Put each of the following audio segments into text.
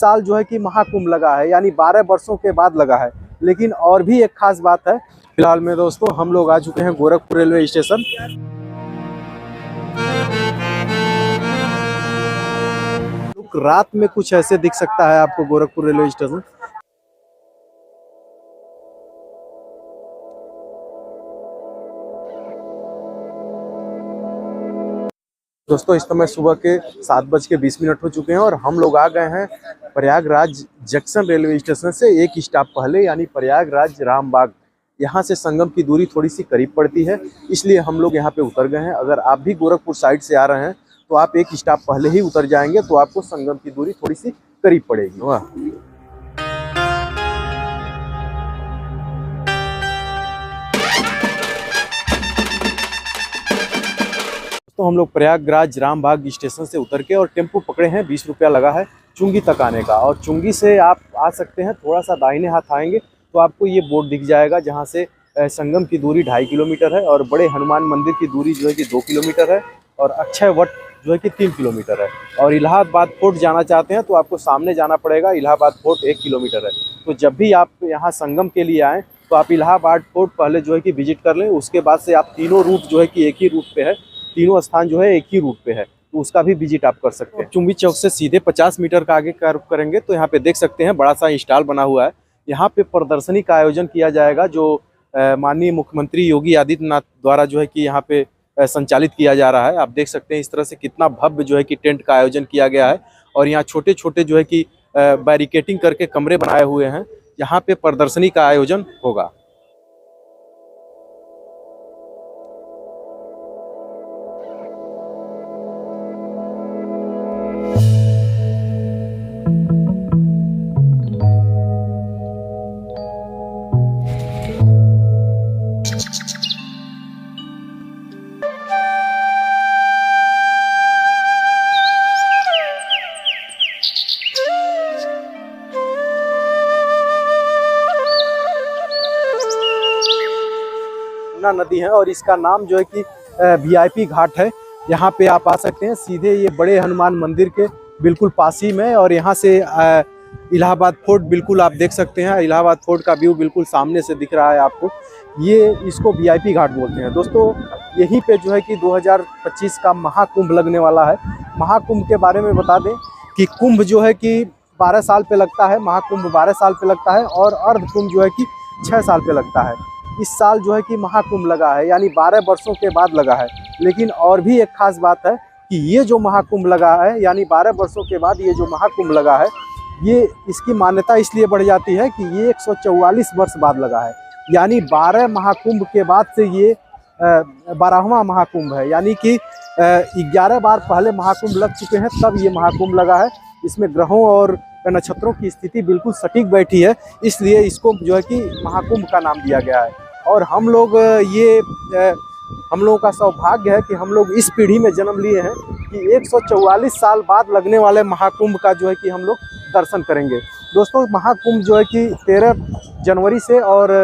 साल जो है कि महाकुंभ लगा है, यानी 12 वर्षों के बाद लगा है। लेकिन और भी एक खास बात है। फिलहाल में दोस्तों हम लोग आ चुके हैं गोरखपुर रेलवे स्टेशन। रात में कुछ ऐसे दिख सकता है आपको गोरखपुर रेलवे स्टेशन। दोस्तों इस समय सुबह के 7:20 हो चुके हैं और हम लोग आ गए हैं प्रयागराज जंक्शन रेलवे स्टेशन से एक स्टॉप पहले, यानी प्रयागराज रामबाग। यहाँ से संगम की दूरी थोड़ी सी करीब पड़ती है, इसलिए हम लोग यहाँ पे उतर गए हैं। अगर आप भी गोरखपुर साइड से आ रहे हैं तो आप एक स्टॉप पहले ही उतर जाएंगे तो आपको संगम की दूरी थोड़ी सी करीब पड़ेगी। वाह, तो हम लोग प्रयागराज रामबाग स्टेशन से उतर के और टेम्पो पकड़े हैं। 20 रुपया लगा है चुंगी तक आने का। और चुंगी से आप आ सकते हैं, थोड़ा सा दाहिने हाथ आएंगे तो आपको ये बोर्ड दिख जाएगा जहाँ से संगम की दूरी 2.5 किलोमीटर है और बड़े हनुमान मंदिर की दूरी जो है कि 2 किलोमीटर है और अक्षय वट जो है कि 3 किलोमीटर है। और इलाहाबाद फोर्ट जाना चाहते हैं तो आपको सामने जाना पड़ेगा। इलाहाबाद फोर्ट 1 किलोमीटर है। तो जब भी आप यहाँ संगम के लिए आएँ तो आप इलाहाबाद फोर्ट पहले जो है कि विजिट कर लें। उसके बाद से आप तीनों रूट जो है कि एक ही रूट पे है, तीनों स्थान जो है एक ही रूट पे है, तो उसका भी विजिट आप कर सकते हैं। चुंगी चौक से सीधे 50 मीटर का आगे कर्व करेंगे तो यहाँ पे देख सकते हैं बड़ा सा स्टॉल बना हुआ है। यहाँ पे प्रदर्शनी का आयोजन किया जाएगा जो माननीय मुख्यमंत्री योगी आदित्यनाथ द्वारा जो है कि यहाँ पे संचालित किया जा रहा है। आप देख सकते हैं इस तरह से कितना भव्य जो है कि टेंट का आयोजन किया गया है और यहाँ छोटे छोटे जो है कि बैरिकेटिंग करके कमरे बनाए हुए हैं। यहाँ पे प्रदर्शनी का आयोजन होगा। नदी है और इसका नाम जो है कि वीआईपी घाट है। यहाँ पे आप आ सकते हैं सीधे ये बड़े हनुमान मंदिर के बिल्कुल पास ही में। और यहाँ से इलाहाबाद फोर्ट बिल्कुल आप देख सकते हैं। इलाहाबाद फोर्ट का व्यू बिल्कुल सामने से दिख रहा है आपको। ये इसको वीआईपी घाट बोलते हैं। दोस्तों यहीं पे जो है कि 2025 का महाकुंभ लगने वाला है। महाकुंभ के बारे में बता दें कि कुंभ जो है कि 12 साल पे लगता है, महाकुंभ 12 साल पे लगता है और अर्ध कुंभ जो है कि 6 साल पे लगता है। इस साल जो है कि महाकुंभ लगा है, यानी 12 वर्षों के बाद लगा है। लेकिन और भी एक खास बात है कि ये जो महाकुंभ लगा है, यानी 12 वर्षों के बाद ये जो महाकुंभ लगा है, ये इसकी मान्यता इसलिए बढ़ जाती है कि ये 144 वर्ष बाद लगा है। यानी 12 महाकुंभ के बाद से ये 12वां महाकुंभ है। यानी कि 11 बार पहले महाकुंभ लग चुके हैं, तब ये महाकुंभ लगा है। इसमें ग्रहों और नक्षत्रों की स्थिति बिल्कुल सटीक बैठी है, इसलिए इसको जो है कि महाकुंभ का नाम दिया गया है। और हम लोग हम लोगों का सौभाग्य है कि हम लोग इस पीढ़ी में जन्म लिए हैं कि 144 साल बाद लगने वाले महाकुंभ का जो है कि हम लोग दर्शन करेंगे। दोस्तों महाकुंभ जो है कि 13 जनवरी से और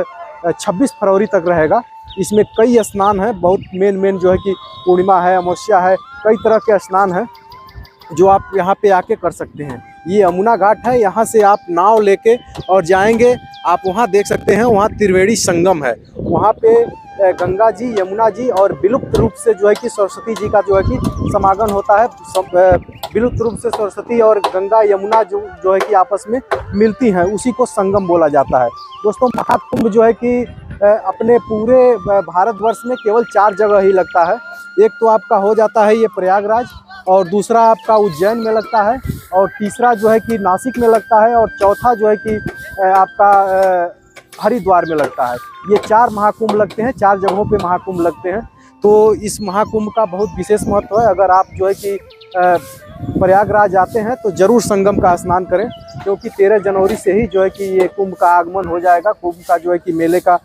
26 फरवरी तक रहेगा। इसमें कई स्नान हैं, बहुत मेन जो है कि पूर्णिमा है, अमावस्या है, कई तरह के स्नान हैं जो आप यहाँ पे आके कर सकते हैं। ये यमुना घाट है, यहाँ से आप नाव लेके और जाएंगे। आप वहाँ देख सकते हैं, वहाँ त्रिवेणी संगम है। वहाँ पे गंगा जी, यमुना जी और विलुप्त रूप से जो है कि सरस्वती जी का जो है कि समागम होता है। विलुप्त रूप से सरस्वती और गंगा यमुना जो है कि आपस में मिलती हैं, उसी को संगम बोला जाता है। दोस्तों महाकुंभ जो है कि अपने पूरे भारतवर्ष में केवल 4 जगह ही लगता है। एक तो आपका हो जाता है ये प्रयागराज, और दूसरा आपका उज्जैन में लगता है, और तीसरा जो है कि नासिक में लगता है, और चौथा जो है कि आपका हरिद्वार में लगता है। ये 4 महाकुंभ लगते हैं, 4 जगहों पे महाकुंभ लगते हैं। तो इस महाकुंभ का बहुत विशेष महत्व है। अगर आप जो है कि प्रयागराज आते हैं तो ज़रूर संगम का स्नान करें, क्योंकि 13 जनवरी से ही जो है कि ये कुंभ का आगमन हो जाएगा। कुंभ का जो है कि मेले का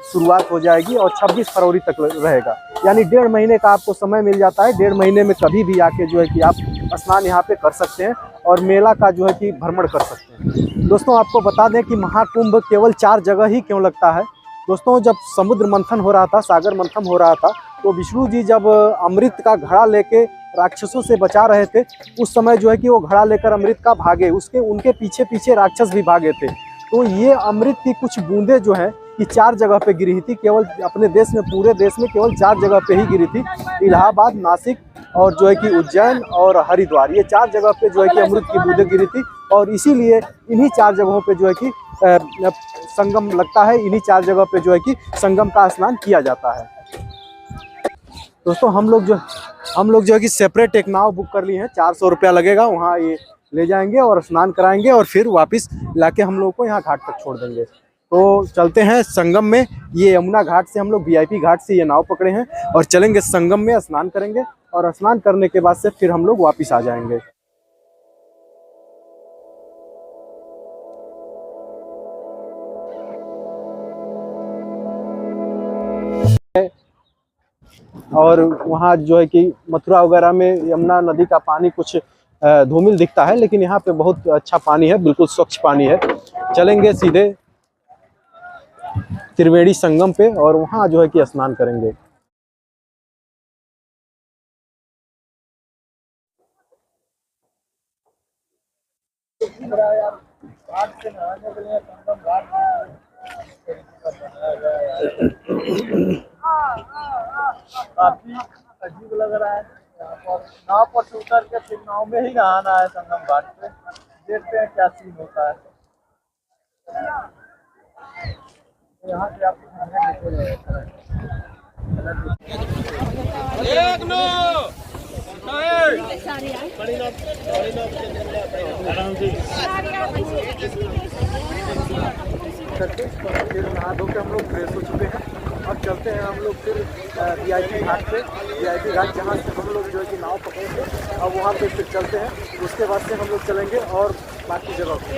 शुरुआत हो जाएगी और 26 फरवरी तक रहेगा। यानी 1.5 महीने का आपको समय मिल जाता है। 1.5 महीने में कभी भी आके जो है कि आप स्नान यहाँ पे कर सकते हैं और मेला का जो है कि भ्रमण कर सकते हैं। दोस्तों आपको बता दें कि महाकुंभ केवल 4 जगह ही क्यों लगता है। दोस्तों जब समुद्र मंथन हो रहा था, सागर मंथन हो रहा था, तो विष्णु जी जब अमृत का घड़ा लेके राक्षसों से बचा रहे थे, उस समय जो है कि वो घड़ा लेकर अमृत का भागे, उसके उनके पीछे पीछे राक्षस भी भागे थे। तो ये अमृत की कुछ बूंदें जो है कि 4 जगह पे गिरी थी, केवल अपने देश में, पूरे देश में केवल 4 जगह पे ही गिरी थी। इलाहाबाद, नासिक और जो है कि उज्जैन और हरिद्वार, ये 4 जगह पे जो है कि अमृत की बूंदें गिरी थी। और इसीलिए इन्हीं 4 जगहों पे जो है कि संगम लगता है, इन्हीं 4 जगह पे जो है कि संगम का स्नान किया जाता है। दोस्तों हम लोग जो है कि सेपरेट एक नाव बुक कर ली है, 400 रुपया लगेगा, वहाँ ये ले जाएंगे और स्नान कराएंगे और फिर वापस लाके हम लोग को यहाँ घाट तक छोड़ देंगे। तो चलते हैं संगम में। ये यमुना घाट से हम लोग VIP घाट से ये नाव पकड़े हैं और चलेंगे संगम में, स्नान करेंगे और स्नान करने के बाद से फिर हम लोग वापस आ जाएंगे। और वहाँ जो है कि मथुरा वगैरह में यमुना नदी का पानी कुछ धूमिल दिखता है, लेकिन यहाँ पे बहुत अच्छा पानी है, बिल्कुल स्वच्छ पानी है। चलेंगे सीधे त्रिवेणी संगम पे और वहाँ जो है कि स्नान करेंगे। काफी अजीब लग रहा है। यहाँ पर नाव पर से उतर के फिर नाव में ही नहाना है संगम घाट पे। देखते हैं क्या सीन होता है। यहाँ से आप फिर नहा धो के हम लोग फ्रेश हो चुके हैं। अब चलते हैं हम लोग फिर VIP घाट पे। VIP घाट जहाँ से हम लोग जो है कि नाव पकड़ेंगे, अब वहाँ पे फिर चलते हैं। उसके बाद से हम लोग चलेंगे और बाकी जगह पे।